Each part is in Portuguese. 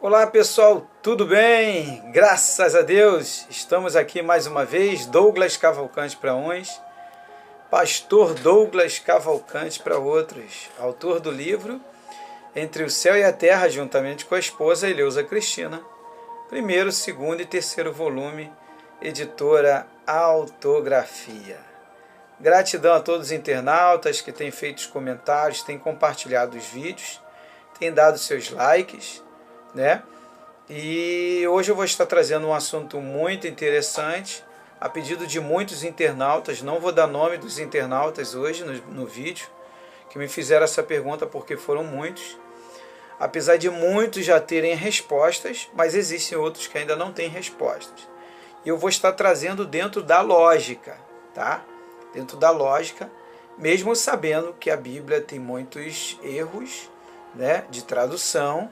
Olá pessoal, tudo bem? Graças a Deus, estamos aqui mais uma vez, Douglas Cavalcante para uns, Pastor Douglas Cavalcante para outros, autor do livro Entre o Céu e a Terra, juntamente com a esposa Eleusa Cristina, primeiro, segundo e terceiro volume, editora Autografia. Gratidão a todos os internautas que têm feito os comentários, têm compartilhado os vídeos, têm dado seus likes, né? E hoje eu vou estar trazendo um assunto muito interessante, a pedido de muitos internautas. Não vou dar nome dos internautas hoje no vídeo, que me fizeram essa pergunta porque foram muitos. Apesar de muitos já terem respostas, mas existem outros que ainda não têm respostas. E eu vou estar trazendo dentro da lógica, tá? Dentro da lógica, mesmo sabendo que a Bíblia tem muitos erros, né, de tradução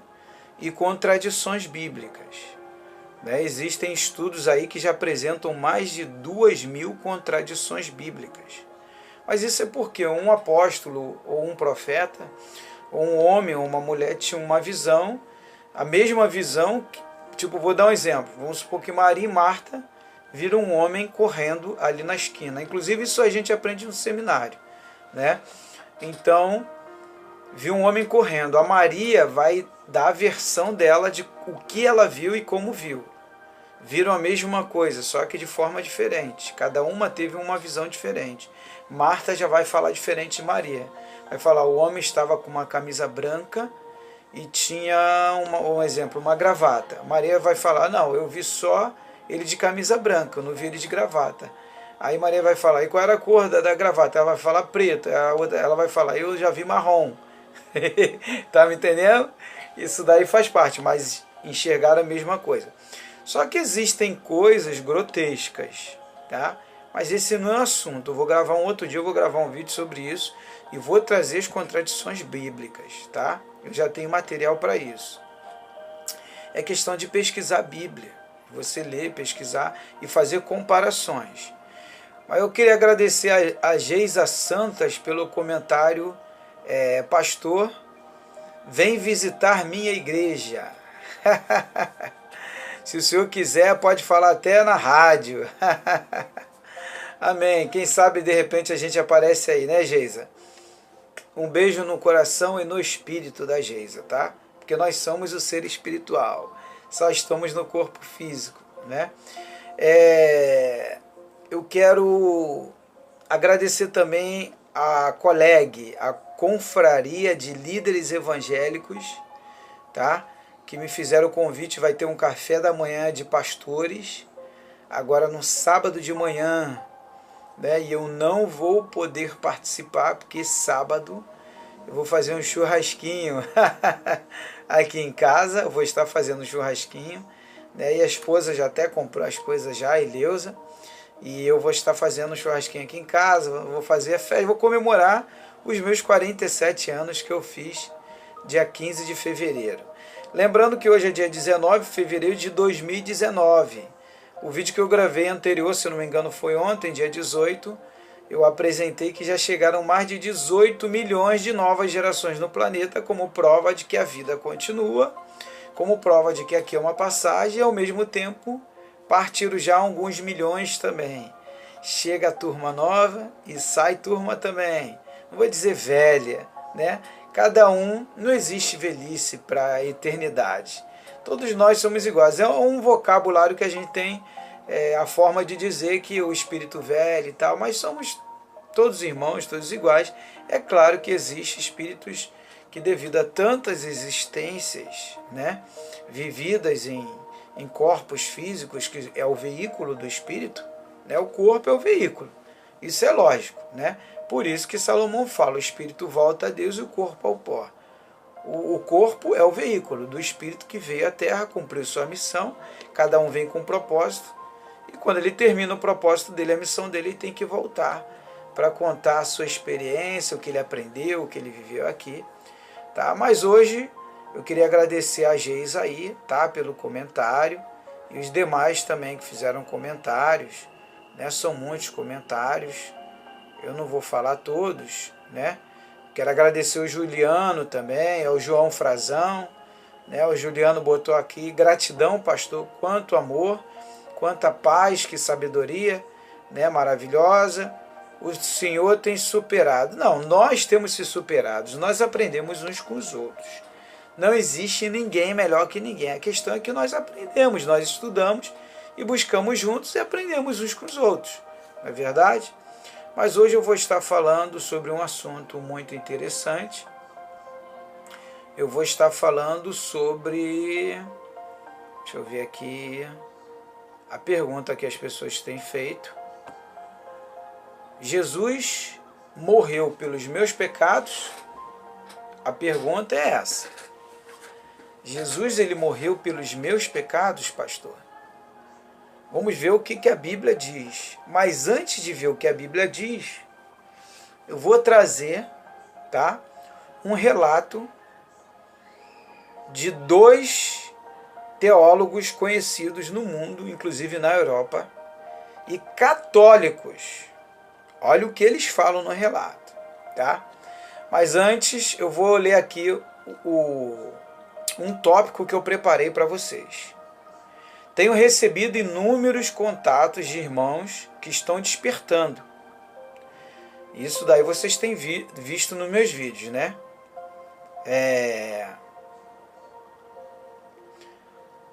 e contradições bíblicas, né? Existem estudos aí que já apresentam mais de 2.000 contradições bíblicas. Mas isso é porque um apóstolo ou um profeta, ou um homem ou uma mulher tinha uma visão, a mesma visão, tipo, vou dar um exemplo, vamos supor que Maria e Marta viram um homem correndo ali na esquina. Inclusive isso a gente aprende no seminário, né? Então, viu um homem correndo. A Maria vai dar a versão dela de o que ela viu e como viu. Viram a mesma coisa, só que de forma diferente. Cada uma teve uma visão diferente. Marta já vai falar diferente de Maria. Vai falar, o homem estava com uma camisa branca e tinha, um exemplo, uma gravata. Maria vai falar, não, eu vi só ele de camisa branca, eu não vi ele de gravata. Aí Maria vai falar, e qual era a cor da gravata? Ela vai falar preta. Ela vai falar, eu já vi marrom. Tá me entendendo? Isso daí faz parte, mas enxergar a mesma coisa. Só que existem coisas grotescas, tá? Mas esse não é o assunto. Eu vou gravar um outro dia, eu vou gravar um vídeo sobre isso e vou trazer as contradições bíblicas, tá? Eu já tenho material para isso. É questão de pesquisar a Bíblia. Você ler, pesquisar e fazer comparações. Mas eu queria agradecer a Geisa Santas pelo comentário. Pastor, vem visitar minha igreja. Se o senhor quiser, pode falar até na rádio. Amém. Quem sabe de repente a gente aparece aí, né, Geisa? Um beijo no coração e no espírito da Geisa, tá? Porque nós somos o ser espiritual. Só estamos no corpo físico, né? Eu quero agradecer também a Coleg, a Confraria de Líderes Evangélicos, tá? Que me fizeram o convite, vai ter um café da manhã de pastores, agora no sábado de manhã, né? E eu não vou poder participar, porque sábado eu vou fazer um churrasquinho aqui em casa, eu vou estar fazendo um churrasquinho, né? E a esposa já até comprou as coisas já, a Eleusa, e eu vou estar fazendo um churrasquinho aqui em casa, vou fazer a festa, vou comemorar os meus 47 anos que eu fiz dia 15 de fevereiro. Lembrando que hoje é dia 19 de fevereiro de 2019. O vídeo que eu gravei anterior, se eu não me engano, foi ontem, dia 18, eu apresentei que já chegaram mais de 18 milhões de novas gerações no planeta, como prova de que a vida continua, como prova de que aqui é uma passagem, e ao mesmo tempo partiram já alguns milhões também. Chega a turma nova e sai turma também. Não vou dizer velha, né? Cada um, não existe velhice para a eternidade. Todos nós somos iguais. É um vocabulário que a gente tem, a forma de dizer que o espírito velho e tal, mas somos todos irmãos, todos iguais. É claro que existem espíritos que, devido a tantas existências, né, vividas em corpos físicos, que é o veículo do espírito, né, o corpo é o veículo. Isso é lógico, né? Por isso que Salomão fala, o espírito volta a Deus e o corpo ao pó. O corpo é o veículo do espírito que veio à Terra, cumpriu sua missão, cada um vem com um propósito, e quando ele termina o propósito dele, a missão dele, ele tem que voltar para contar a sua experiência, o que ele aprendeu, o que ele viveu aqui. Tá? Mas hoje eu queria agradecer a Geisa aí, tá, pelo comentário, e os demais também que fizeram comentários, né? São muitos comentários, eu não vou falar todos, né? Quero agradecer o Juliano também, ao João Frazão, né? O Juliano botou aqui, gratidão, pastor, quanto amor, quanta paz, que sabedoria, né? Maravilhosa. O Senhor tem superado. Não, nós temos se superados, nós aprendemos uns com os outros. Não existe ninguém melhor que ninguém. A questão é que nós aprendemos, nós estudamos e buscamos juntos e aprendemos uns com os outros. Não é verdade? Mas hoje eu vou estar falando sobre um assunto muito interessante. Eu vou estar falando sobre... Deixa eu ver aqui a pergunta que as pessoas têm feito. Jesus morreu pelos meus pecados? A pergunta é essa. Jesus, ele morreu pelos meus pecados, pastor? Vamos ver o que a Bíblia diz. Mas antes de ver o que a Bíblia diz, eu vou trazer, tá, um relato de 2 teólogos conhecidos no mundo, inclusive na Europa, e católicos. Olha o que eles falam no relato, tá? Mas antes eu vou ler aqui um tópico que eu preparei para vocês. Tenho recebido inúmeros contatos de irmãos que estão despertando. Isso daí vocês têm visto nos meus vídeos, né?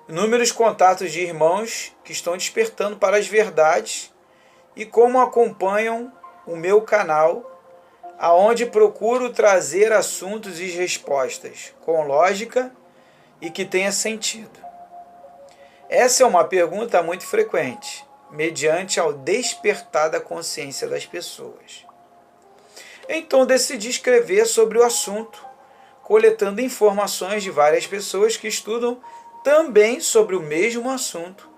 Inúmeros contatos de irmãos que estão despertando para as verdades e como acompanham o meu canal, aonde procuro trazer assuntos e respostas com lógica e que tenha sentido. Essa é uma pergunta muito frequente, mediante ao despertar da consciência das pessoas. Então decidi escrever sobre o assunto, coletando informações de várias pessoas que estudam também sobre o mesmo assunto,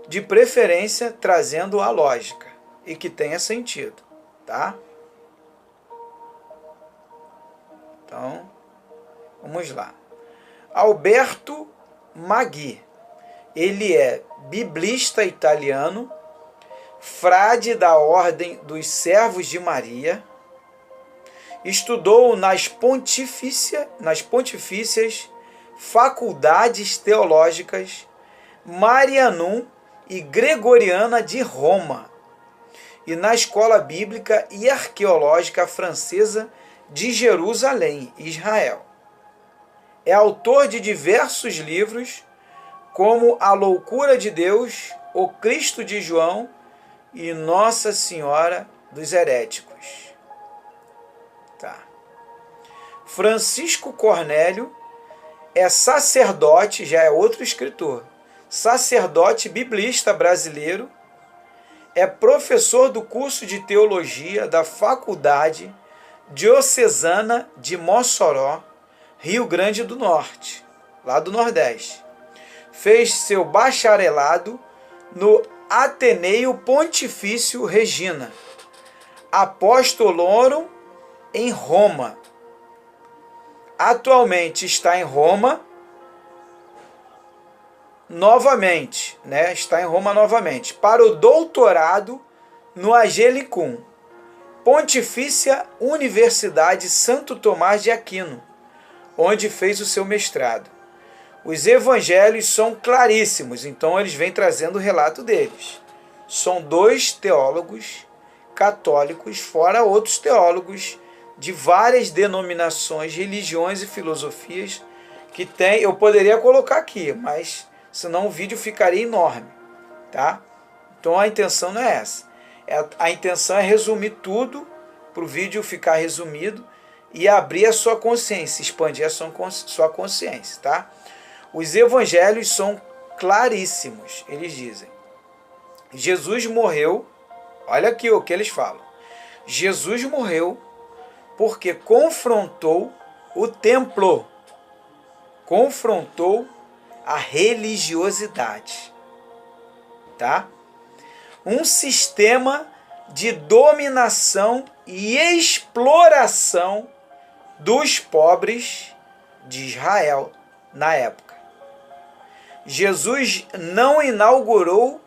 de preferência trazendo a lógica e que tenha sentido, tá? Então, vamos lá. Alberto Maggi, ele é biblista italiano, frade da Ordem dos Servos de Maria, estudou nas pontifícias faculdades teológicas Marianum e Gregoriana de Roma e na Escola Bíblica e Arqueológica Francesa de Jerusalém, Israel. É autor de diversos livros, como A Loucura de Deus, O Cristo de João e Nossa Senhora dos Heréticos. Tá. Francisco Cornélio é sacerdote, já é outro escritor, sacerdote biblista brasileiro, é professor do curso de teologia da Faculdade Diocesana de Mossoró, Rio Grande do Norte, lá do Nordeste. Fez seu bacharelado no Ateneu Pontifício Regina Apostolorum em Roma. Atualmente está em Roma novamente, né? Está em Roma novamente, para o doutorado no Angelicum, Pontifícia Universidade Santo Tomás de Aquino, onde fez o seu mestrado. Os evangelhos são claríssimos, então eles vêm trazendo o relato deles. São 2 teólogos católicos, fora outros teólogos de várias denominações, religiões e filosofias que tem. Eu poderia colocar aqui, mas senão o vídeo ficaria enorme, tá? Então a intenção não é essa. A intenção é resumir tudo para o vídeo ficar resumido e abrir a sua consciência, expandir a sua consciência, tá? Os evangelhos são claríssimos, eles dizem. Jesus morreu, olha aqui o que eles falam. Jesus morreu porque confrontou o templo, confrontou a religiosidade, tá? Um sistema de dominação e exploração dos pobres de Israel na época. Jesus não inaugurou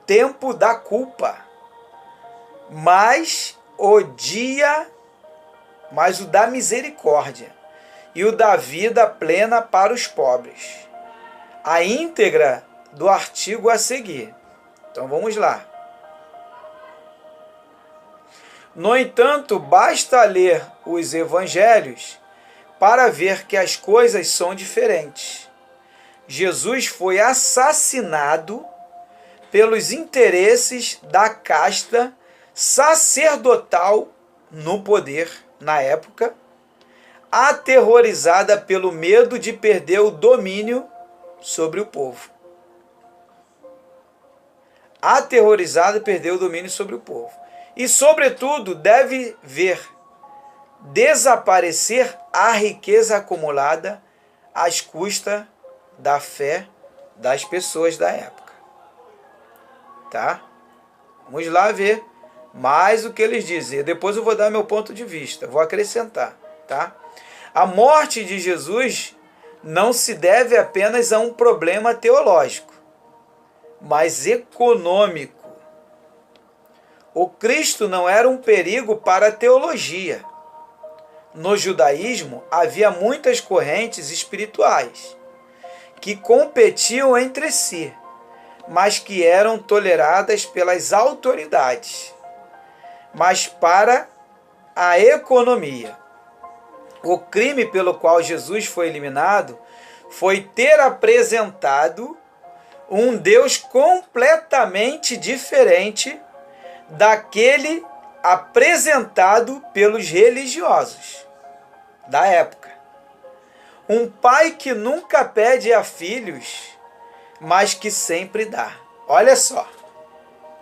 tempo da culpa, mas o da misericórdia. e o da vida plena para os pobres. A íntegra do artigo a seguir. Então vamos lá. No entanto, basta ler os evangelhos para ver que as coisas são diferentes. Jesus foi assassinado pelos interesses da casta sacerdotal no poder na época, aterrorizada pelo medo de perder o domínio sobre o povo. Aterrorizada de perder o domínio sobre o povo. E, sobretudo, deve ver desaparecer a riqueza acumulada às custas da fé das pessoas da época. Tá? Vamos lá ver mais o que eles dizem. Depois eu vou dar meu ponto de vista, vou acrescentar. Tá? A morte de Jesus não se deve apenas a um problema teológico, mas econômico. O Cristo não era um perigo para a teologia. No judaísmo havia muitas correntes espirituais que competiam entre si, mas que eram toleradas pelas autoridades. Mas para a economia, o crime pelo qual Jesus foi eliminado foi ter apresentado um Deus completamente diferente daquele apresentado pelos religiosos da época. Um pai que nunca pede a filhos, mas que sempre dá. Olha só.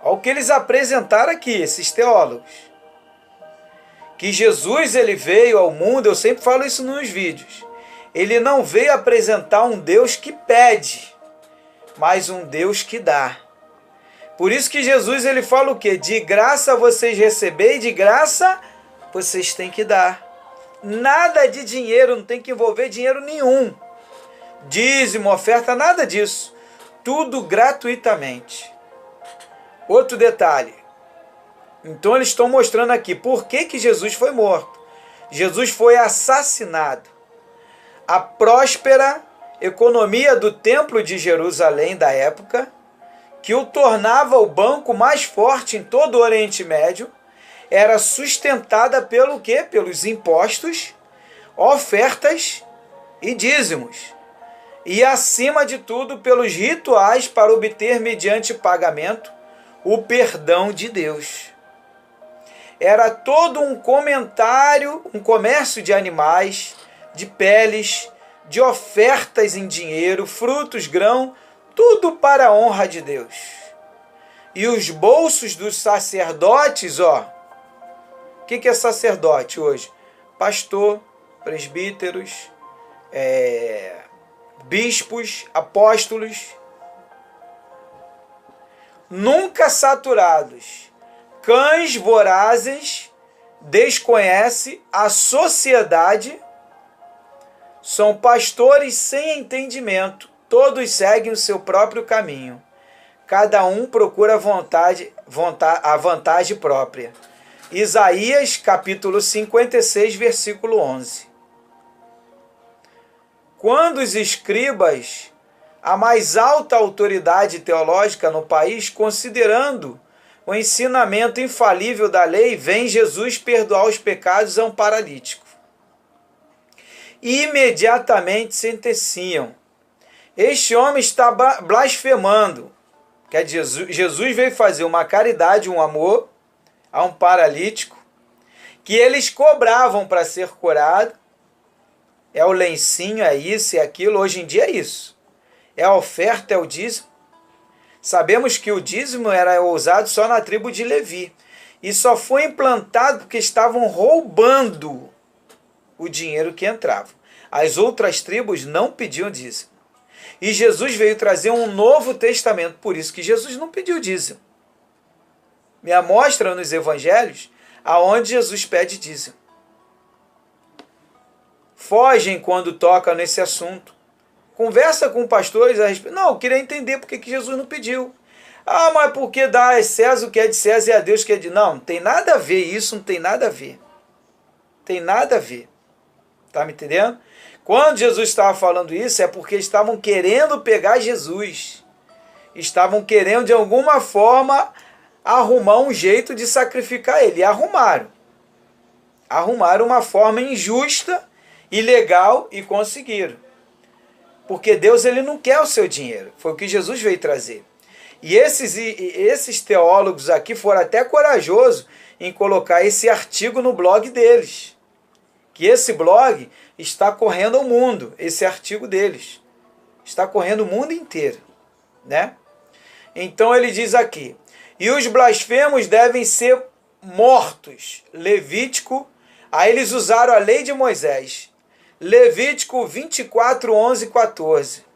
Olha o que eles apresentaram aqui, esses teólogos. Que Jesus ele veio ao mundo, eu sempre falo isso nos vídeos. Ele não veio apresentar um Deus que pede, mas um Deus que dá. Por isso que Jesus ele fala o quê? De graça vocês receberem, de graça vocês têm que dar. Nada de dinheiro, não tem que envolver dinheiro nenhum. Dízimo, oferta, nada disso. Tudo gratuitamente. Outro detalhe. Então eles estão mostrando aqui por que Jesus foi morto. Jesus foi assassinado. A próspera economia do Templo de Jerusalém da época, que o tornava o banco mais forte em todo o Oriente Médio, era sustentada pelo quê? Pelos impostos, ofertas e dízimos. E, acima de tudo, pelos rituais para obter, mediante pagamento, o perdão de Deus. Era todo um comércio de animais, de peles, de ofertas em dinheiro, frutos, grão, tudo para a honra de Deus. E os bolsos dos sacerdotes, ó. O que é sacerdote hoje? Pastor, presbíteros, bispos, apóstolos. Nunca saturados. Cães vorazes desconhece a sociedade. São pastores sem entendimento. Todos seguem o seu próprio caminho. Cada um procura a vantagem própria. Isaías, capítulo 56, versículo 11. Quando os escribas, a mais alta autoridade teológica no país, considerando o ensinamento infalível da lei, vem Jesus perdoar os pecados a um paralítico. Imediatamente sentenciam: este homem está blasfemando. Quer dizer, Jesus veio fazer uma caridade, um amor a um paralítico, que eles cobravam para ser curado. É o lencinho, é isso, é aquilo. Hoje em dia é isso. É a oferta, é o dízimo. Sabemos que o dízimo era usado só na tribo de Levi. E só foi implantado porque estavam roubando o dinheiro que entrava. As outras tribos não pediam dízimo. E Jesus veio trazer um novo testamento. Por isso que Jesus não pediu dízimo. Me mostra nos evangelhos aonde Jesus pede dízimo. Fogem quando toca nesse assunto. Conversa com pastores a respeito. Não, eu queria entender por que Jesus não pediu. Ah, mas porque dá a César o que é de César e a Deus o que é de... Não, não tem nada a ver isso, não tem nada a ver. Tem nada a ver. Tá me entendendo? Quando Jesus estava falando isso, é porque estavam querendo pegar Jesus. Estavam querendo, de alguma forma, arrumar um jeito de sacrificar ele. E arrumaram. Arrumaram uma forma injusta, ilegal, e conseguiram. Porque Deus, ele não quer o seu dinheiro. Foi o que Jesus veio trazer. E esses teólogos aqui foram até corajosos em colocar esse artigo no blog deles. Que esse blog está correndo ao mundo, esse artigo deles. Está correndo o mundo inteiro, né? Então ele diz aqui: e os blasfemos devem ser mortos. Levítico, aí eles usaram a lei de Moisés. Levítico 24, 11 e 14.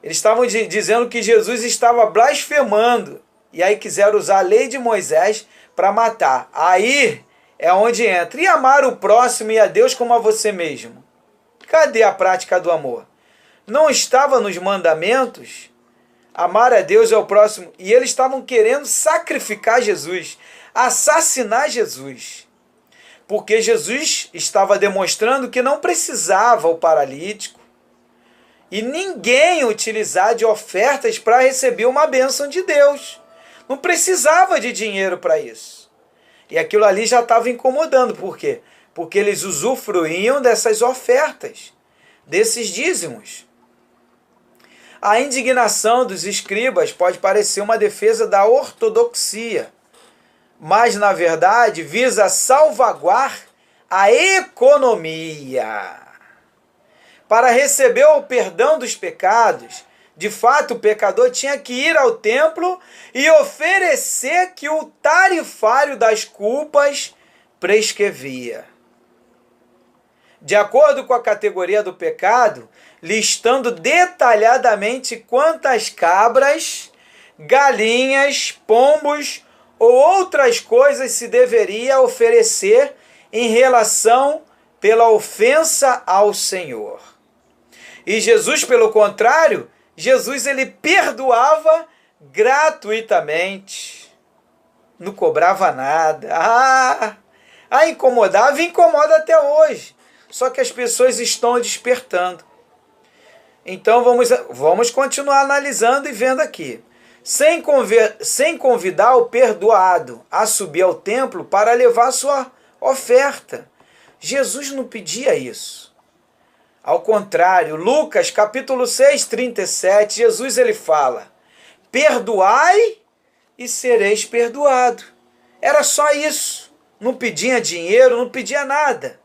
Eles estavam dizendo que Jesus estava blasfemando. E aí quiseram usar a lei de Moisés para matar. Aí é onde entra. E amar o próximo e a Deus como a você mesmo. Cadê a prática do amor? Não estava nos mandamentos? Amar a Deus e ao próximo. E eles estavam querendo sacrificar Jesus. Assassinar Jesus. Porque Jesus estava demonstrando que não precisava o paralítico e ninguém utilizar de ofertas para receber uma bênção de Deus. Não precisava de dinheiro para isso. E aquilo ali já estava incomodando. Por quê? Porque eles usufruíam dessas ofertas, desses dízimos. A indignação dos escribas pode parecer uma defesa da ortodoxia, mas, na verdade, visa salvaguardar a economia. Para receber o perdão dos pecados, de fato, o pecador tinha que ir ao templo e oferecer que o tarifário das culpas prescrevia. De acordo com a categoria do pecado, listando detalhadamente quantas cabras, galinhas, pombos ou outras coisas se deveria oferecer em relação pela ofensa ao Senhor. E Jesus, pelo contrário, Jesus ele perdoava gratuitamente. Não cobrava nada. Incomodava e incomoda até hoje. Só que as pessoas estão despertando. Então vamos continuar analisando e vendo aqui. Sem convidar o perdoado a subir ao templo para levar sua oferta. Jesus não pedia isso. Ao contrário, Lucas capítulo 6, 37, Jesus ele fala: perdoai e sereis perdoado. Era só isso. Não pedia dinheiro, não pedia nada.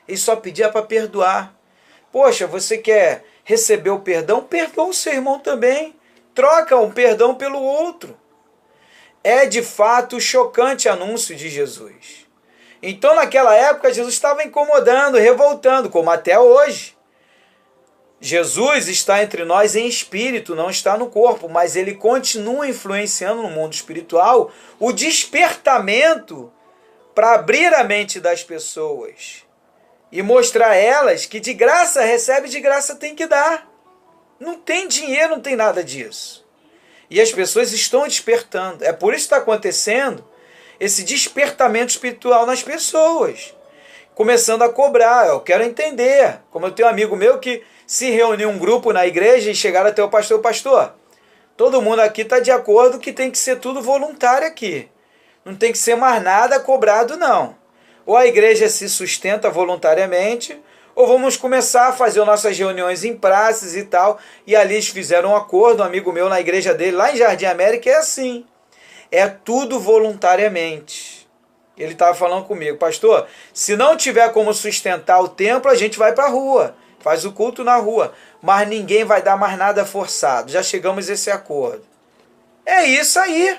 Ele só pedia para perdoar. Poxa, você quer receber o perdão? Perdoa o seu irmão também. Troca um perdão pelo outro. É de fato o chocante anúncio de Jesus. Então naquela época Jesus estava incomodando, revoltando, como até hoje. Jesus está entre nós em espírito, não está no corpo, mas ele continua influenciando no mundo espiritual o despertamento para abrir a mente das pessoas e mostrar a elas que de graça recebe, de graça tem que dar. Não tem dinheiro, não tem nada disso. E as pessoas estão despertando. É por isso que está acontecendo esse despertamento espiritual nas pessoas. Começando a cobrar. Eu quero entender. Como eu tenho um amigo meu que se reuniu um grupo na igreja e chegaram até o pastor. Pastor, todo mundo aqui está de acordo que tem que ser tudo voluntário aqui. Não tem que ser mais nada cobrado, não. Ou a igreja se sustenta voluntariamente, ou vamos começar a fazer nossas reuniões em praças e tal. E ali eles fizeram um acordo, um amigo meu na igreja dele, lá em Jardim América, é assim. É tudo voluntariamente. Ele estava falando comigo: pastor, se não tiver como sustentar o templo, a gente vai para a rua. Faz o culto na rua. Mas ninguém vai dar mais nada forçado. Já chegamos a esse acordo. É isso aí.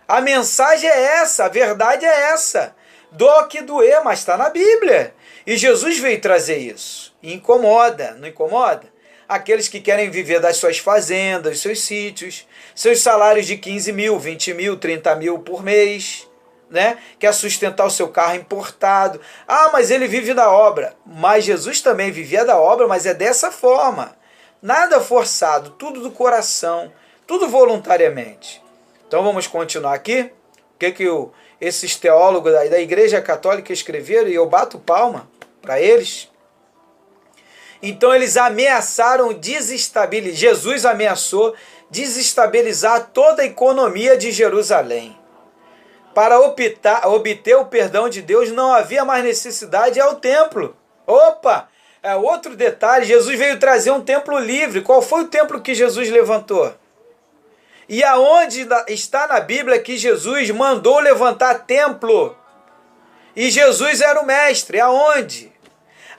A mensagem é essa, a verdade é essa. Dó que doer, mas está na Bíblia. E Jesus veio trazer isso. E incomoda, não incomoda? Aqueles que querem viver das suas fazendas, seus sítios, seus salários de 15 mil, 20 mil, 30 mil por mês, né? Quer sustentar o seu carro importado. Mas ele vive da obra. Mas Jesus também vivia da obra, mas é dessa forma. Nada forçado, tudo do coração, tudo voluntariamente. Então vamos continuar aqui. O que esses teólogos da Igreja Católica escreveram, e eu bato palma para eles. Então eles ameaçaram desestabilizar, Jesus ameaçou desestabilizar toda a economia de Jerusalém. Para obter o perdão de Deus, não havia mais necessidade ao templo. Opa! É outro detalhe, Jesus veio trazer um templo livre. Qual foi o templo que Jesus levantou? E aonde está na Bíblia que Jesus mandou levantar templo? E Jesus era o mestre. Aonde?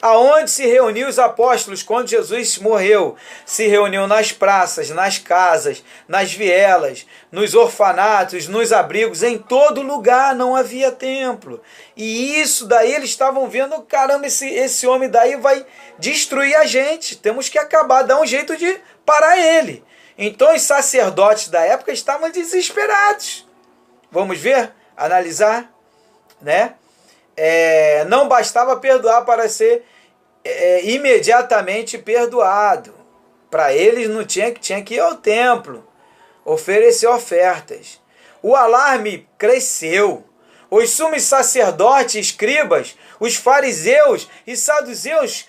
Aonde se reuniu os apóstolos quando Jesus morreu? Se reuniu nas praças, nas casas, nas vielas, nos orfanatos, nos abrigos, em todo lugar não havia templo. E isso daí eles estavam vendo, caramba, esse homem daí vai destruir a gente. Temos que acabar, dar um jeito de parar ele. Então os sacerdotes da época estavam desesperados. Vamos ver? Analisar? Né? Não bastava perdoar para ser imediatamente perdoado. Para eles não tinha que ir ao templo, oferecer ofertas. O alarme cresceu. Os sumos sacerdotes, escribas, os fariseus e saduceus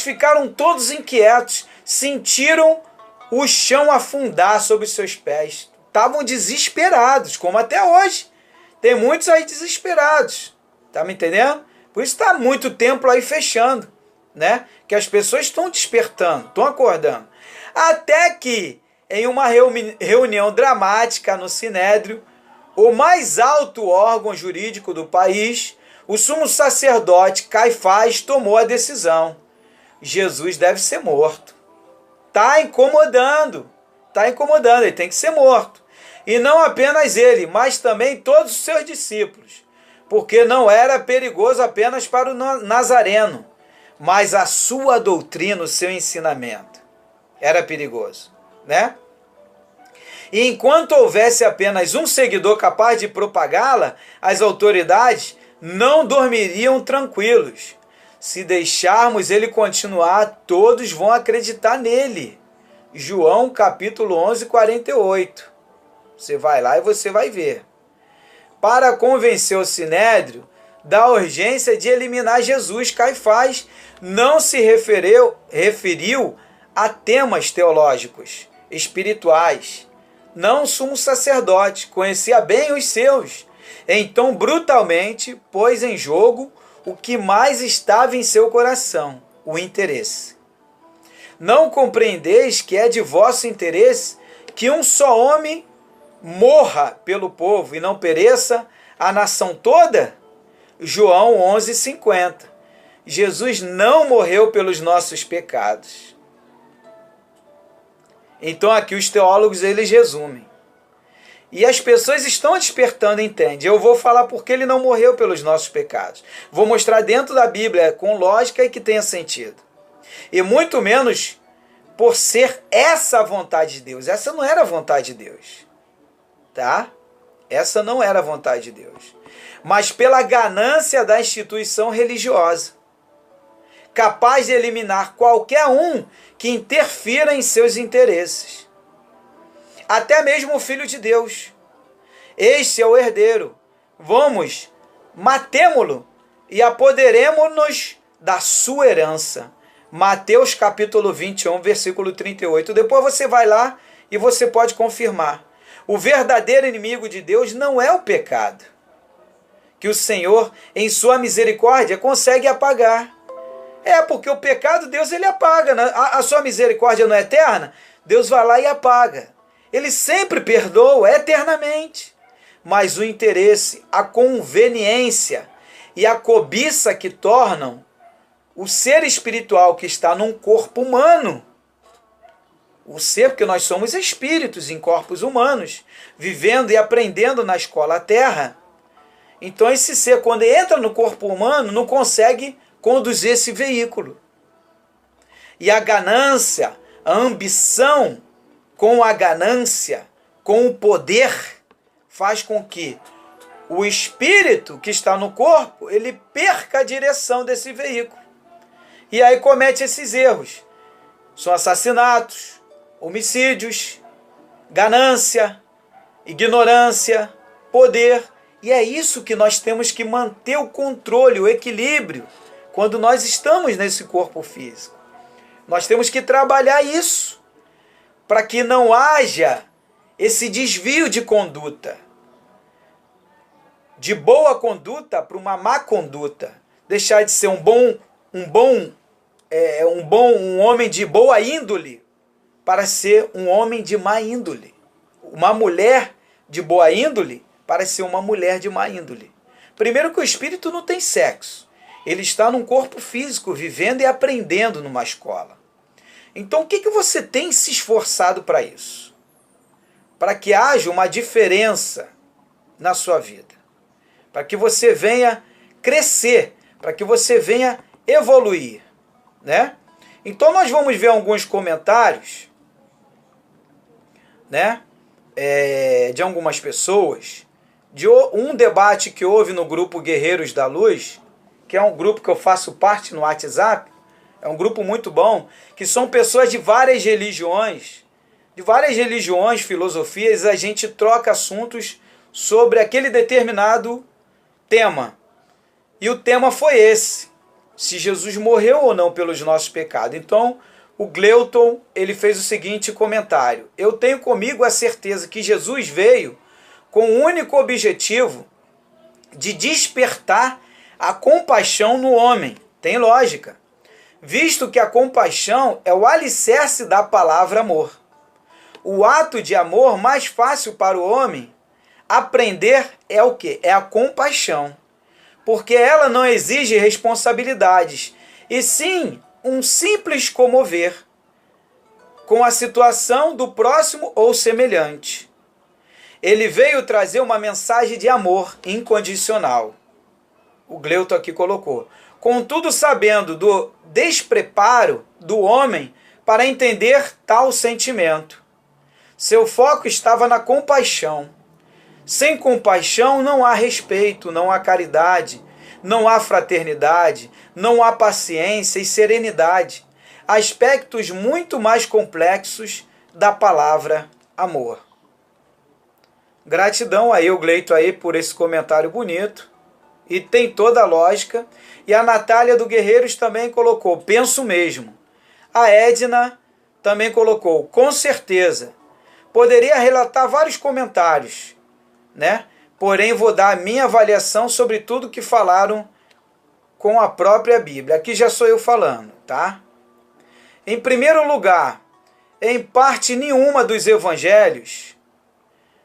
ficaram todos inquietos, sentiram o chão afundar sob os seus pés. Estavam desesperados, como até hoje. Tem muitos aí desesperados. Tá me entendendo? Por isso está muito templo aí fechando, né? Que as pessoas estão despertando, estão acordando. Até que, em uma reunião dramática no Sinédrio, o mais alto órgão jurídico do país, o sumo sacerdote Caifás tomou a decisão. Jesus deve ser morto. Está incomodando, ele tem que ser morto. E não apenas ele, mas também todos os seus discípulos. Porque não era perigoso apenas para o Nazareno, mas a sua doutrina, o seu ensinamento era perigoso, né? E enquanto houvesse apenas um seguidor capaz de propagá-la, as autoridades não dormiriam tranquilos. Se deixarmos ele continuar, todos vão acreditar nele. João capítulo 11, 48. Você vai lá e você vai ver. Para convencer o Sinédrio da urgência de eliminar Jesus, Caifás não se referiu a temas teológicos, espirituais. Não sumo sacerdote, conhecia bem os seus. Então, brutalmente, pôs em jogo o que mais estava em seu coração, o interesse. Não compreendeis que é de vosso interesse que um só homem morra pelo povo e não pereça a nação toda? João 11:50. Jesus não morreu pelos nossos pecados. Então aqui os teólogos eles resumem. E as pessoas estão despertando, entende? Eu vou falar porque ele não morreu pelos nossos pecados. Vou mostrar dentro da Bíblia com lógica e que tenha sentido. E muito menos por ser essa a vontade de Deus. Essa não era a vontade de Deus. Tá? Essa não era a vontade de Deus. Mas pela ganância da instituição religiosa, capaz de eliminar qualquer um que interfira em seus interesses. Até mesmo o Filho de Deus. Este é o herdeiro. Vamos, matemo-lo e apoderemo-nos da sua herança. Mateus capítulo 21, versículo 38. Depois você vai lá e você pode confirmar. O verdadeiro inimigo de Deus não é o pecado, que o Senhor, em sua misericórdia, consegue apagar. Porque o pecado Deus ele apaga. A sua misericórdia não é eterna? Deus vai lá e apaga. Ele sempre perdoa eternamente. Mas o interesse, a conveniência e a cobiça que tornam o ser espiritual que está num corpo humano, o ser, porque nós somos espíritos em corpos humanos, vivendo e aprendendo na escola terra. Então esse ser, quando entra no corpo humano, não consegue conduzir esse veículo. E a ganância, a ambição com a ganância, com o poder, faz com que o espírito que está no corpo, ele perca a direção desse veículo. E aí comete esses erros. São assassinatos, homicídios, ganância, ignorância, poder. E é isso que nós temos que manter o controle, o equilíbrio, quando nós estamos nesse corpo físico. Nós temos que trabalhar isso, para que não haja esse desvio de conduta, de boa conduta para uma má conduta, deixar de ser um homem de boa índole para ser um homem de má índole, uma mulher de boa índole para ser uma mulher de má índole. Primeiro que o espírito não tem sexo, ele está num corpo físico, vivendo e aprendendo numa escola. Então o que você tem se esforçado para isso? Para que haja uma diferença na sua vida, para que você venha crescer, para que você venha evoluir, né? Então nós vamos ver alguns comentários, né, de algumas pessoas, de um debate que houve no grupo Guerreiros da Luz, que é um grupo que eu faço parte no WhatsApp, é um grupo muito bom, que são pessoas de várias religiões, filosofias, a gente troca assuntos sobre aquele determinado tema. E o tema foi esse: se Jesus morreu ou não pelos nossos pecados. Então, o Gleuton, ele fez o seguinte comentário: eu tenho comigo a certeza que Jesus veio com o único objetivo de despertar a compaixão no homem. Tem lógica, visto que a compaixão é o alicerce da palavra amor. O ato de amor mais fácil para o homem aprender é o quê? É a compaixão. Porque ela não exige responsabilidades, e sim um simples comover com a situação do próximo ou semelhante. Ele veio trazer uma mensagem de amor incondicional. O Gleuton aqui colocou. Contudo, sabendo do despreparo do homem para entender tal sentimento, seu foco estava na compaixão. Sem compaixão não há respeito, não há caridade, não há fraternidade, não há paciência e serenidade. Aspectos muito mais complexos da palavra amor. Gratidão aí, o Gleuton, aí, por esse comentário bonito. E tem toda a lógica. E a Natália do Guerreiros também colocou, penso mesmo. A Edna também colocou, com certeza. Poderia relatar vários comentários, né? Porém, vou dar a minha avaliação sobre tudo que falaram com a própria Bíblia. Aqui já sou eu falando, tá? Em primeiro lugar, em parte nenhuma dos evangelhos,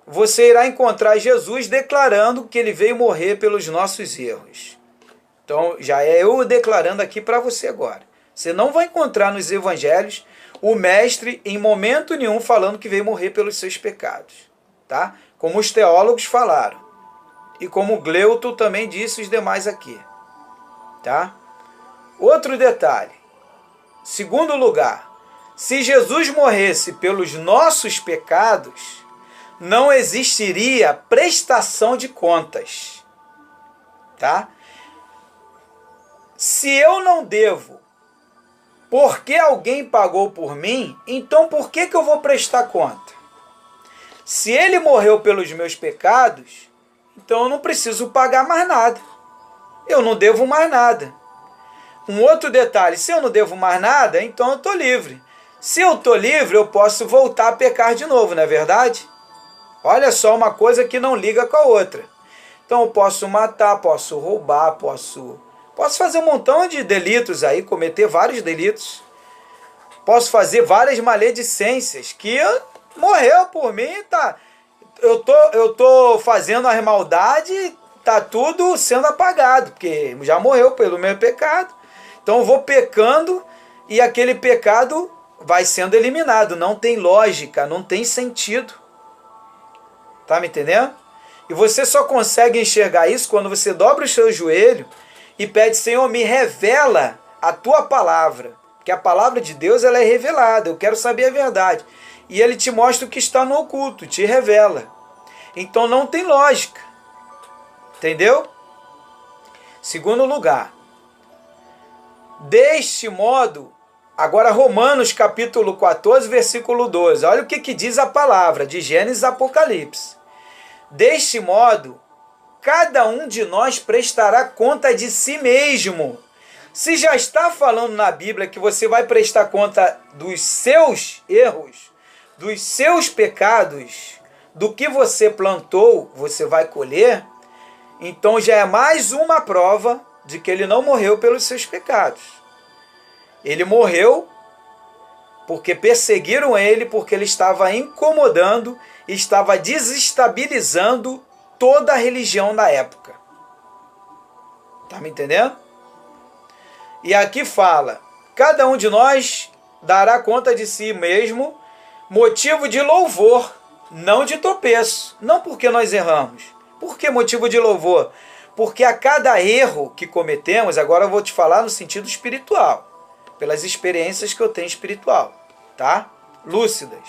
você irá encontrar Jesus declarando que ele veio morrer pelos nossos erros. Então, já é eu declarando aqui para você agora. Você não vai encontrar nos evangelhos o mestre em momento nenhum falando que veio morrer pelos seus pecados, tá? Como os teólogos falaram. E como o Gleuton também disse os demais aqui, tá? Outro detalhe. Segundo lugar, se Jesus morresse pelos nossos pecados, não existiria prestação de contas, tá? Se eu não devo porque alguém pagou por mim, então por que eu vou prestar conta? Se ele morreu pelos meus pecados, então eu não preciso pagar mais nada. Eu não devo mais nada. Um outro detalhe, se eu não devo mais nada, então eu estou livre. Se eu estou livre, eu posso voltar a pecar de novo, não é verdade? Olha só uma coisa que não liga com a outra. Então eu posso matar, posso roubar, posso fazer um montão de delitos aí, cometer vários delitos. Posso fazer várias maledicências que morreu por mim, tá? Eu tô fazendo as maldades, tá tudo sendo apagado, porque já morreu pelo meu pecado. Então eu vou pecando e aquele pecado vai sendo eliminado. Não tem lógica, não tem sentido. Tá me entendendo? E você só consegue enxergar isso quando você dobra o seu joelho e pede: Senhor, me revela a tua palavra. Porque a palavra de Deus, ela é revelada. Eu quero saber a verdade. E ele te mostra o que está no oculto, te revela. Então não tem lógica. Entendeu? Segundo lugar, deste modo, agora Romanos capítulo 14, versículo 12. Olha o que diz a palavra de Gênesis e Apocalipse. Deste modo, cada um de nós prestará conta de si mesmo, Se já está falando na Bíblia que você vai prestar conta dos seus erros, dos seus pecados, do que você plantou, você vai colher, então já é mais uma prova de que ele não morreu pelos seus pecados. Ele morreu porque perseguiram ele, porque ele estava incomodando, estava desestabilizando toda a religião da época. Tá me entendendo? E aqui fala, cada um de nós dará conta de si mesmo, motivo de louvor, não de tropeço. Não porque nós erramos. Por que motivo de louvor? Porque a cada erro que cometemos, agora eu vou te falar no sentido espiritual, pelas experiências que eu tenho espiritual, tá? Lúcidas.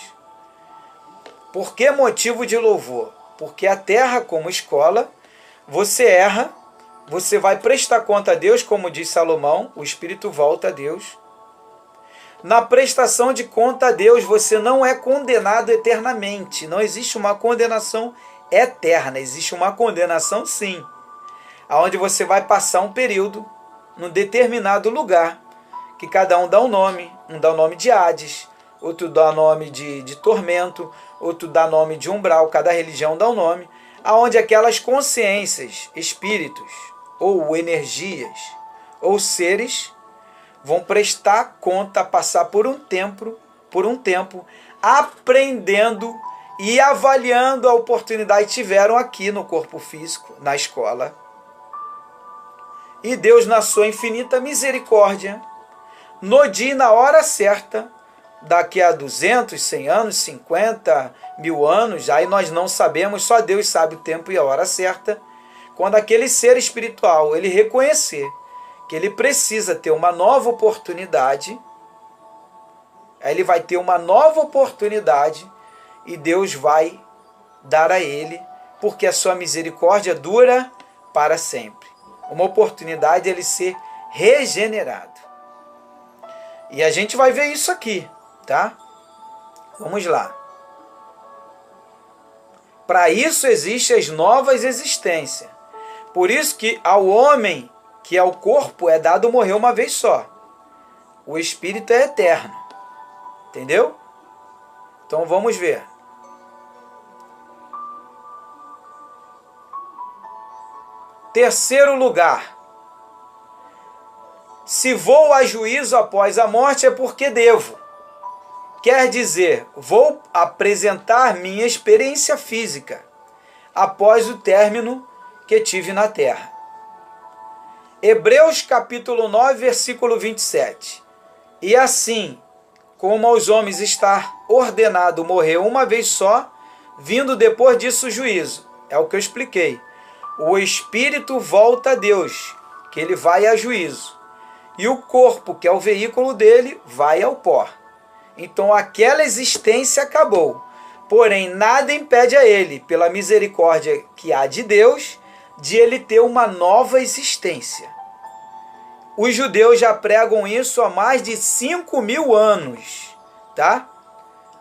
Por que motivo de louvor? Porque a terra como escola, você erra, você vai prestar conta a Deus, como diz Salomão, o espírito volta a Deus. Na prestação de conta a Deus, você não é condenado eternamente. Não existe uma condenação eterna, existe uma condenação sim, aonde você vai passar um período num determinado lugar, que cada um dá um nome de Hades, outro dá nome de tormento, outro dá nome de umbral, cada religião dá um nome, aonde aquelas consciências, espíritos, ou energias, ou seres, vão prestar conta, passar por um tempo, aprendendo e avaliando a oportunidade que tiveram aqui no corpo físico, na escola. E Deus, na sua infinita misericórdia, no dia e na hora certa, daqui a 200, 100 anos, 50 mil anos, aí nós não sabemos, só Deus sabe o tempo e a hora certa, quando aquele ser espiritual, ele reconhecer que ele precisa ter uma nova oportunidade, aí ele vai ter uma nova oportunidade e Deus vai dar a ele, porque a sua misericórdia dura para sempre. Uma oportunidade de ele ser regenerado. E a gente vai ver isso aqui, tá? Vamos lá. Para isso existem as novas existências. Por isso que ao homem, que ao corpo, é dado morrer uma vez só. O espírito é eterno. Entendeu? Então vamos ver. Terceiro lugar. Se vou a juízo após a morte é porque devo. Quer dizer, vou apresentar minha experiência física após o término que tive na terra. Hebreus capítulo 9, versículo 27. E assim, como aos homens está ordenado morrer uma vez só, vindo depois disso o juízo. É o que eu expliquei. O espírito volta a Deus, que ele vai a juízo. E o corpo, que é o veículo dele, vai ao pó. Então aquela existência acabou. Porém, nada impede a ele, pela misericórdia que há de Deus, de ele ter uma nova existência. Os judeus já pregam isso há mais de 5.000 anos, tá?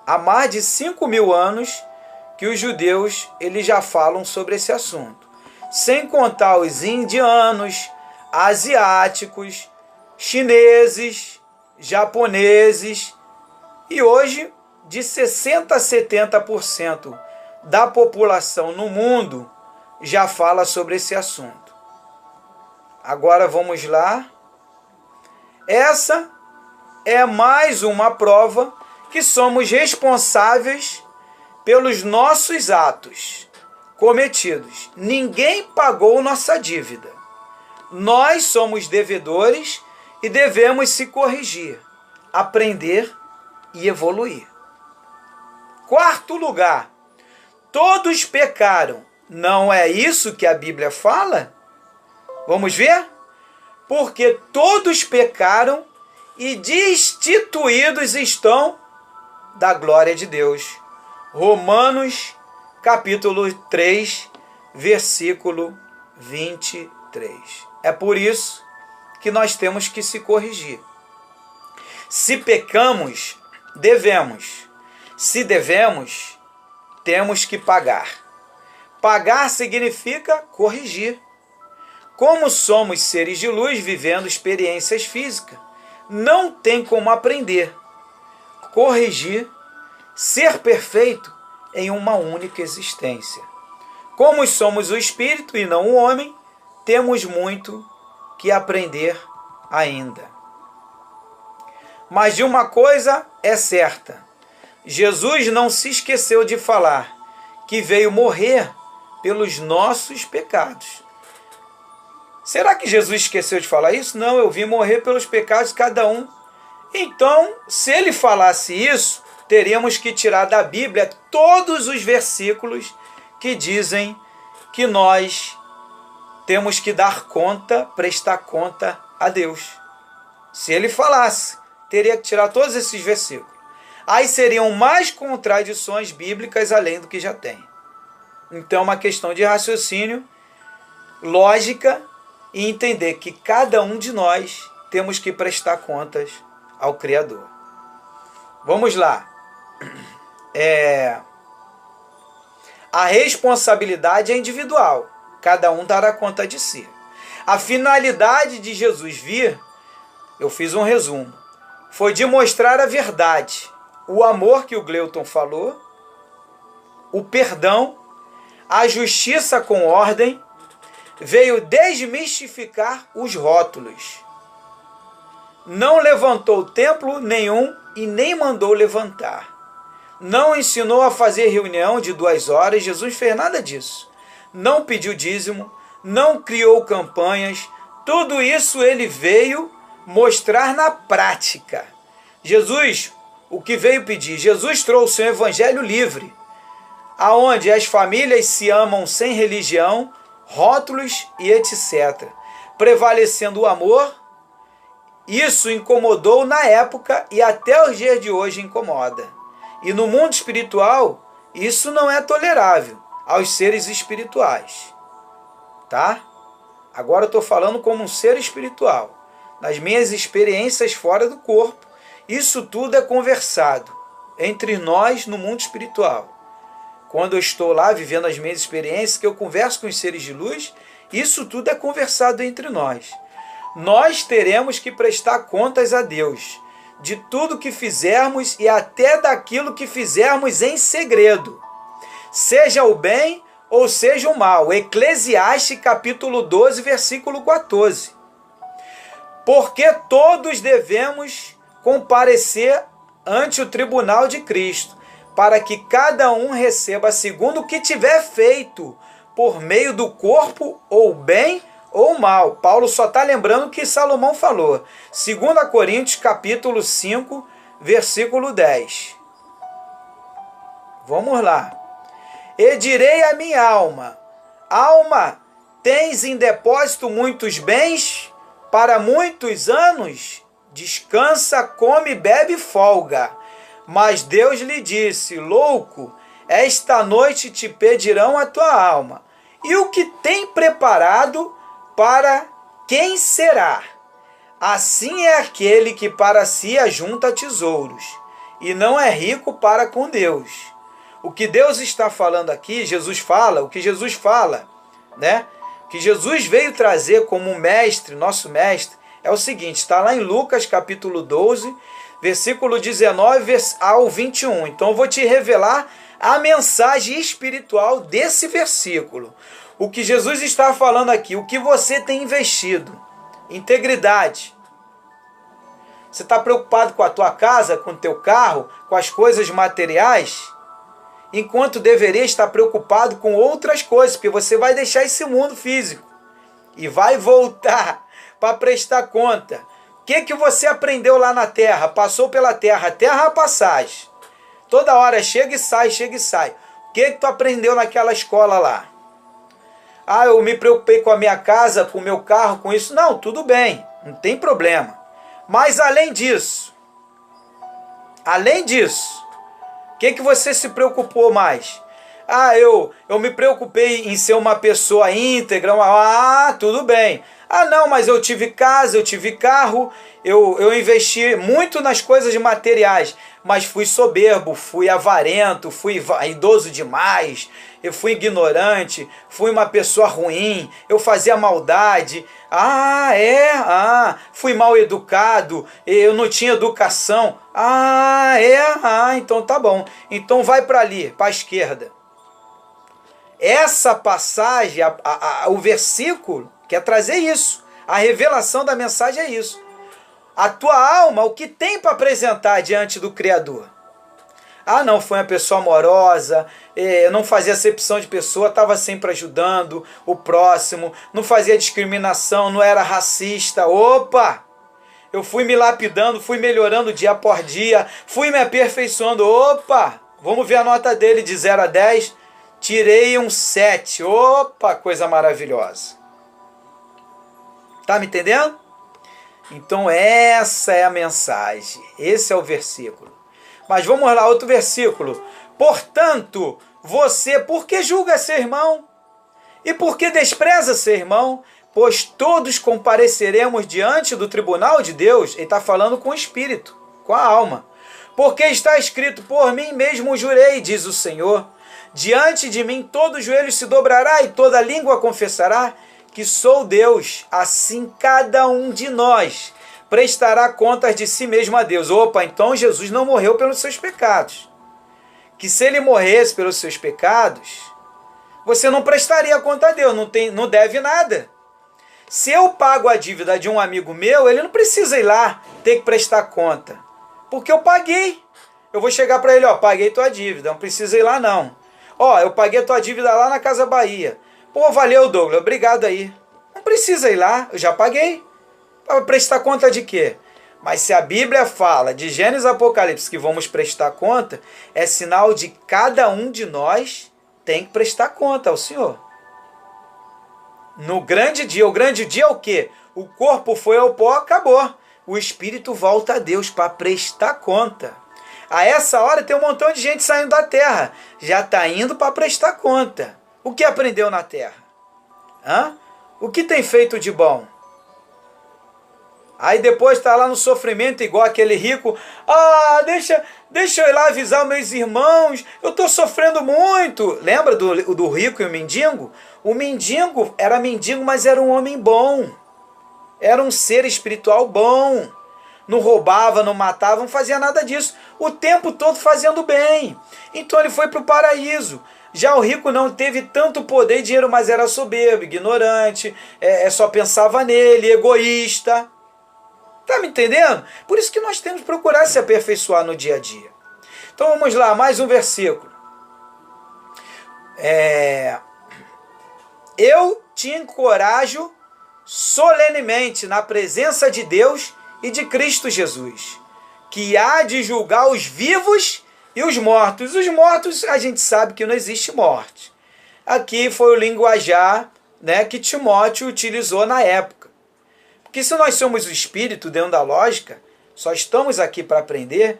Há mais de 5.000 anos que os judeus eles já falam sobre esse assunto. Sem contar os indianos, asiáticos, chineses, japoneses, e hoje de 60% a 70% da população no mundo já fala sobre esse assunto. Agora vamos lá. Essa é mais uma prova que somos responsáveis pelos nossos atos cometidos. Ninguém pagou nossa dívida. Nós somos devedores e devemos se corrigir, aprender e evoluir. Quarto lugar, todos pecaram. Não é isso que a Bíblia fala? Vamos ver? Porque todos pecaram e destituídos estão da glória de Deus. Romanos capítulo 3, versículo 23. É por isso que nós temos que se corrigir. Se pecamos, devemos. Se devemos, temos que pagar. Pagar significa corrigir. como somos seres de luz vivendo experiências físicas, não tem como aprender, corrigir, ser perfeito em uma única existência. Como somos o espírito e não o homem, temos muito que aprender ainda. Mas de uma coisa é certa: Jesus não se esqueceu de falar que veio morrer pelos nossos pecados. Será que Jesus esqueceu de falar isso? Não, eu vim morrer pelos pecados de cada um. Então, se ele falasse isso, teríamos que tirar da Bíblia todos os versículos que dizem que nós temos que dar conta, prestar conta a Deus. Se ele falasse, teria que tirar todos esses versículos. Aí seriam mais contradições bíblicas além do que já tem. Então é uma questão de raciocínio, lógica e entender que cada um de nós temos que prestar contas ao Criador. Vamos lá. A responsabilidade é individual. Cada um dará conta de si. A finalidade de Jesus vir, eu fiz um resumo, foi de mostrar a verdade, o amor que o Gleuton falou, o perdão, a justiça com ordem, veio desmistificar os rótulos. Não levantou templo nenhum e nem mandou levantar. Não ensinou a fazer reunião de 2 horas, Jesus fez nada disso. Não pediu dízimo, não criou campanhas, tudo isso ele veio mostrar na prática. Jesus, o que veio pedir? Jesus trouxe um evangelho livre, aonde as famílias se amam sem religião, rótulos e etc. Prevalecendo o amor. Isso incomodou na época e até os dias de hoje incomoda. E no mundo espiritual, isso não é tolerável aos seres espirituais. Tá? Agora eu estou falando como um ser espiritual. Nas minhas experiências fora do corpo, isso tudo é conversado entre nós no mundo espiritual. Quando eu estou lá vivendo as minhas experiências, que eu converso com os seres de luz, isso tudo é conversado entre nós. Nós teremos que prestar contas a Deus de tudo que fizermos e até daquilo que fizermos em segredo, seja o bem ou seja o mal. Eclesiastes capítulo 12, versículo 14. Porque todos devemos comparecer ante o tribunal de Cristo, para que cada um receba segundo o que tiver feito, por meio do corpo, ou bem ou mal. Paulo só está lembrando o que Salomão falou. 2 Coríntios capítulo 5, versículo 10. Vamos lá. E direi à minha alma: alma, tens em depósito muitos bens para muitos anos? Descansa, come, bebe e folga. Mas Deus lhe disse: louco, esta noite te pedirão a tua alma. E o que tem preparado, para quem será? Assim é aquele que para si ajunta tesouros, e não é rico para com Deus. O que Deus está falando aqui, Jesus fala, o que Jesus fala, né? O que Jesus veio trazer como um mestre, nosso mestre, é o seguinte, está lá em Lucas capítulo 12, versículo 19 ao 21. Então eu vou te revelar a mensagem espiritual desse versículo. O que Jesus está falando aqui, o que você tem investido? Integridade. Você está preocupado com a tua casa, com o teu carro, com as coisas materiais? Enquanto deveria estar preocupado com outras coisas, porque você vai deixar esse mundo físico e vai voltar para prestar conta. O que você aprendeu lá na terra? Passou pela terra, a terra é a passagem. Toda hora chega e sai, chega e sai. O que tu aprendeu naquela escola lá? Ah, eu me preocupei com a minha casa, com o meu carro, com isso. Não, tudo bem, não tem problema. Mas além disso, o que você se preocupou mais? Ah, eu me preocupei em ser uma pessoa íntegra. Tudo bem. Ah, não, mas eu tive casa, eu tive carro, eu investi muito nas coisas materiais, mas fui soberbo, fui avarento, fui vaidoso demais, eu fui ignorante, fui uma pessoa ruim, eu fazia maldade. Ah, é? Ah, fui mal educado, eu não tinha educação. Ah, é? Ah, então tá bom. Então vai para ali, para a esquerda. Essa passagem, o versículo, quer trazer isso. A revelação da mensagem é isso. A tua alma, o que tem para apresentar diante do Criador? Ah, não, foi uma pessoa amorosa, não fazia acepção de pessoa, estava sempre ajudando o próximo, não fazia discriminação, não era racista. Opa! Eu fui me lapidando, fui melhorando dia por dia, fui me aperfeiçoando. Opa! Vamos ver a nota dele de 0 a 10. Tirei um 7. Opa, coisa maravilhosa. Tá me entendendo? Então essa é a mensagem. Esse é o versículo. Mas vamos lá, outro versículo. Portanto, você, por que julga seu irmão? E por que despreza seu irmão? Pois todos compareceremos diante do tribunal de Deus. Ele está falando com o espírito, com a alma. Porque está escrito, por mim mesmo jurei, diz o Senhor. Diante de mim todo joelho se dobrará e toda língua confessará que sou Deus. Assim cada um de nós prestará contas de si mesmo a Deus. Opa, então Jesus não morreu pelos seus pecados. Que se ele morresse pelos seus pecados, você não prestaria conta a Deus, não deve nada. Se eu pago a dívida de um amigo meu, ele não precisa ir lá ter que prestar conta. Porque eu paguei. Eu vou chegar para ele, ó, paguei tua dívida, não precisa ir lá não. Ó, eu paguei tua dívida lá na Casa Bahia. Pô, valeu, Douglas, obrigado aí. Não precisa ir lá, eu já paguei. Para prestar conta de quê? Mas se a Bíblia fala de Gênesis e Apocalipse que vamos prestar conta, é sinal de que cada um de nós tem que prestar conta ao Senhor. No grande dia, o grande dia é o quê? O corpo foi ao pó, acabou. O espírito volta a Deus para prestar conta. A essa hora tem um montão de gente saindo da terra. Já está indo para prestar conta. O que aprendeu na terra? Hã? O que tem feito de bom? Aí depois está lá no sofrimento igual aquele rico. Ah, deixa eu ir lá avisar meus irmãos. Eu estou sofrendo muito. Lembra do rico e o mendigo? O mendigo era mendigo, mas era um homem bom. Era um ser espiritual bom. Não roubava, não matava, não fazia nada disso. O tempo todo fazendo bem. Então ele foi para o paraíso. Já o rico não teve tanto poder e dinheiro, mas era soberbo, ignorante, só pensava nele, egoísta. Tá me entendendo? Por isso que nós temos que procurar se aperfeiçoar no dia a dia. Então vamos lá, mais um versículo. Eu te encorajo solenemente na presença de Deus e de Cristo Jesus, que há de julgar os vivos e os mortos. Os mortos, a gente sabe que não existe morte. Aqui foi o linguajar, né, que Timóteo utilizou na época. Porque se nós somos o espírito, dentro da lógica, só estamos aqui para aprender,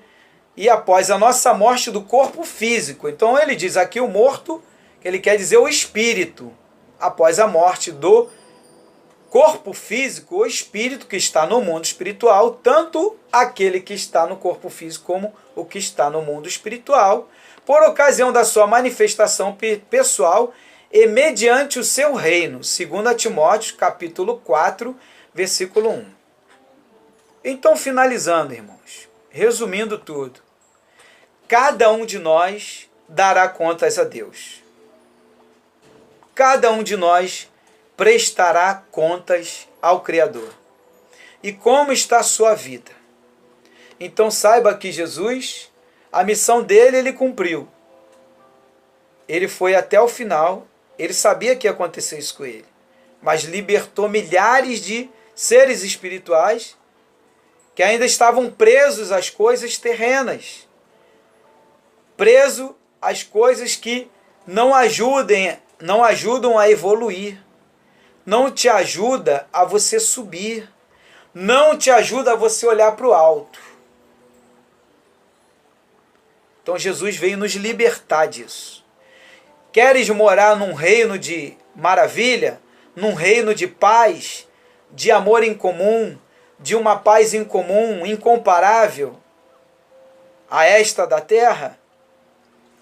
e após a nossa morte do corpo físico. Então ele diz aqui o morto, que ele quer dizer o espírito. Após a morte do corpo físico, o espírito que está no mundo espiritual, tanto aquele que está no corpo físico como o que está no mundo espiritual, por ocasião da sua manifestação pessoal e mediante o seu reino. 2 Timóteo, capítulo 4, versículo 1. Então, finalizando, irmãos, resumindo tudo, cada um de nós dará contas a Deus. Cada um de nós prestará contas ao Criador. E como está a sua vida? Então saiba que Jesus, a missão dele, ele cumpriu. Ele foi até o final, ele sabia que ia acontecer isso com ele, mas libertou milhares de seres espirituais que ainda estavam presos às coisas terrenas, presos às coisas que não ajudam a evoluir, não te ajuda a você subir, não te ajuda a você olhar para o alto. Então Jesus veio nos libertar disso. Queres morar num reino de maravilha, num reino de paz, de amor em comum, de uma paz em comum, incomparável a esta da terra,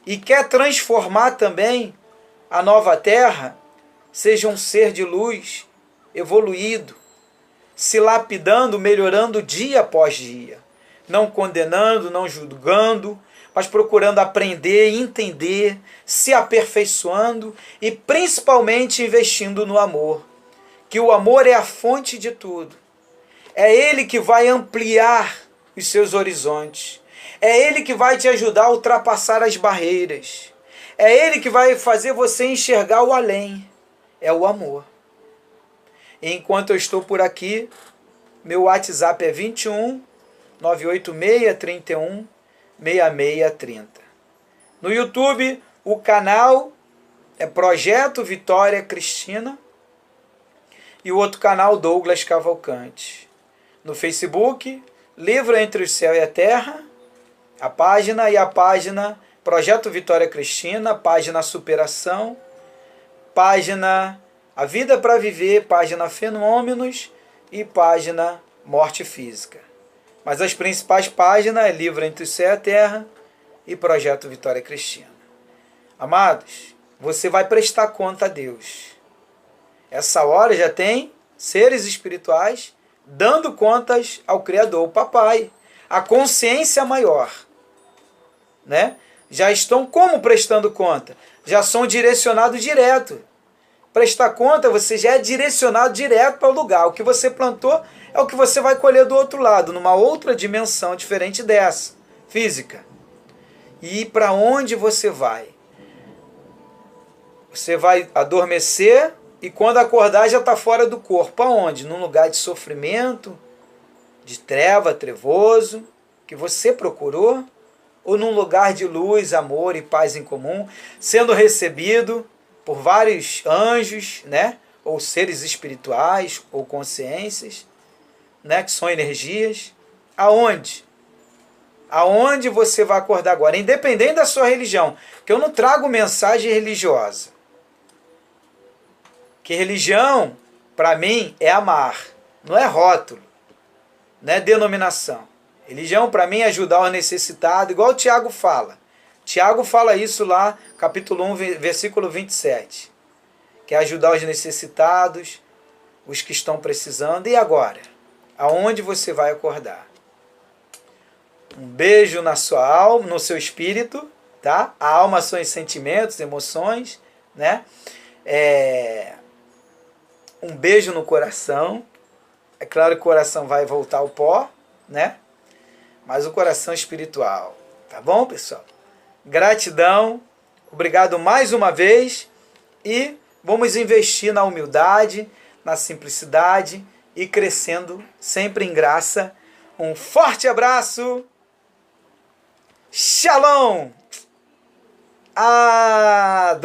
e quer transformar também a nova terra, seja um ser de luz, evoluído, se lapidando, melhorando dia após dia, não condenando, não julgando, mas procurando aprender, entender, se aperfeiçoando e principalmente investindo no amor, que o amor é a fonte de tudo. É ele que vai ampliar os seus horizontes. É ele que vai te ajudar a ultrapassar as barreiras. É ele que vai fazer você enxergar o além. É o amor. E enquanto eu estou por aqui, meu WhatsApp é 21 986 31 6630. No YouTube, o canal é Projeto Vitória Cristina e o outro canal Douglas Cavalcante. No Facebook, Livro Entre o Céu e a Terra, a página Projeto Vitória Cristina, página Superação, página A Vida para Viver, página Fenômenos e página Morte Física. Mas as principais páginas é Livro Entre o Céu e a Terra e Projeto Vitória Cristina. Amados, você vai prestar conta a Deus. Essa hora já tem seres espirituais dando contas ao Criador, o Papai, a consciência maior, né? Já estão como prestando conta? Já são direcionados direto. Prestar conta, você já é direcionado direto para o lugar. O que você plantou é o que você vai colher do outro lado, numa outra dimensão diferente dessa, física. E para onde você vai? Você vai adormecer e quando acordar já está fora do corpo. Aonde? Num lugar de sofrimento, de treva, trevoso, que você procurou? Ou num lugar de luz, amor e paz em comum, sendo recebido por vários anjos, né? Ou seres espirituais, ou consciências, né? Que são energias. Aonde? Aonde você vai acordar agora? Independente da sua religião, que eu não trago mensagem religiosa. Que religião, para mim, é amar, não é rótulo, não é denominação. Religião, para mim, é ajudar o necessitado, igual o Tiago fala. Tiago fala isso lá, capítulo 1, versículo 27. Que é ajudar os necessitados, os que estão precisando. E agora? Aonde você vai acordar? Um beijo na sua alma, no seu espírito, tá? A alma são os sentimentos, emoções, né? Um beijo no coração. É claro que o coração vai voltar ao pó, né? Mas o coração espiritual. Tá bom, pessoal? Gratidão. Obrigado mais uma vez. E vamos investir na humildade, na simplicidade e crescendo sempre em graça. Um forte abraço. Shalom. Adonai.